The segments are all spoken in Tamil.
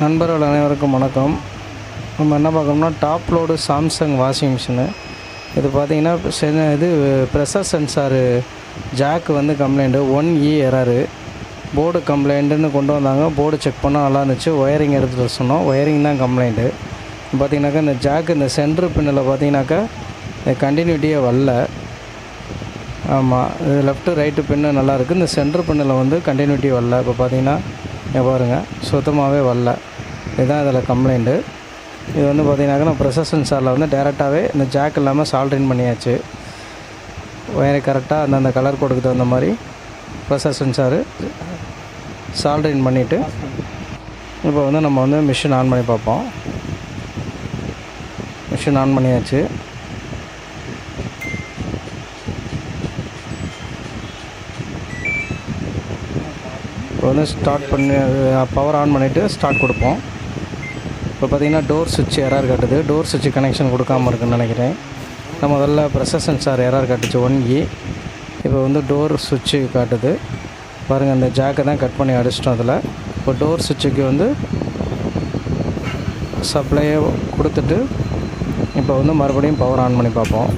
நண்பர்கள் அனைவருக்கும் வணக்கம். நம்ம என்ன பார்க்கணும்னா top load Samsung washing machine. இது பார்த்திங்கன்னா இது ப்ரெஷர் சென்சாரு ஜாக்கு வந்து கம்ப்ளைண்ட்டு 1E எரரு. போர்டு கம்ப்ளைண்ட்டுன்னு கொண்டு வந்தாங்க. போர்டு செக் பண்ணால் நல்லா இருந்துச்சு. ஒயரிங் எடுத்துகிட்டு வர சொன்னோம். ஒயரிங் தான் கம்ப்ளைண்ட்டு. பார்த்திங்கனாக்கா இந்த ஜாக்கு இந்த சென்ட்ரு பின்னில் பார்த்திங்கனாக்கா கண்டினியூட்டியே வரல. ஆமாம், இது லெஃப்ட்டு ரைட்டு பின்னு நல்லாயிருக்கு. இந்த சென்ட்ரு பின்னில் வந்து கண்டினியூட்டி வரல. இப்போ பார்த்திங்கன்னா பாருங்கள், சுத்தமாகவே வரல. இதுதான் இதில் கம்ப்ளைண்ட்டு. இது வந்து பார்த்திங்கனாக்கா நான் ப்ரெஷர் சென்சாரில் வந்து டேரெக்டாகவே இந்த ஜாக் இல்லாமல் சால்ட்ரின் பண்ணியாச்சு. ஒயரை கரெக்டாக அந்தந்த கலர் கோடுக்கு தகுந்த மாதிரி ப்ரெஷர் சென்சாரு சால்ட்ரின் பண்ணிவிட்டு இப்போ வந்து நம்ம வந்து மிஷின் ஆன் பண்ணி பார்ப்போம். மிஷின் ஆன் பண்ணியாச்சு. இப்போ வந்து ஸ்டார்ட் பண்ணி பவர் ஆன் பண்ணிவிட்டு ஸ்டார்ட் கொடுப்போம். இப்போ பார்த்திங்கன்னா டோர் சுவிட்ச் எரர் காட்டுது. டோர் சுவிட்ச் கனெக்ஷன் கொடுக்காமல் இருக்குன்னு நினைக்கிறேன். நம்ம முதல்ல ப்ரெஷர் சென்சார் எரர் காட்டுச்சு 1E. இப்போ வந்து டோர் சுவிட்சு காட்டுது பாருங்கள். அந்த ஜாக்கை தான் கட் பண்ணி அடிச்சிட்டோம் அதில். இப்போ டோர் சுவிட்சுக்கு வந்து சப்ளையை கொடுத்துட்டு இப்போ வந்து மறுபடியும் பவர் ஆன் பண்ணி பார்ப்போம்.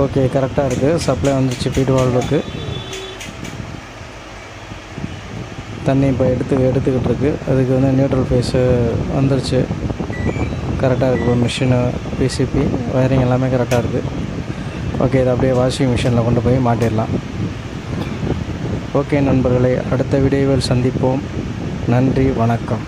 ஓகே, கரெக்டாக இருக்குது. சப்ளை வந்துச்சு ஃபீட் வால்வுக்கு. தண்ணி இப்போ எடுத்துக்கிட்டு இருக்குது. அதுக்கு வந்து நியூட்ரல் ஃபேஸு வந்துருச்சு. கரெக்டாக இருக்குது. இப்போ மிஷினு பிசிபி ஒயரிங் எல்லாமே கரெக்டாக இருக்குது. ஓகே, இதை அப்படியே வாஷிங் மிஷினில் கொண்டு போய் மாட்டிடலாம். ஓகே நண்பர்களே, அடுத்த வீடியோவில் சந்திப்போம். நன்றி, வணக்கம்.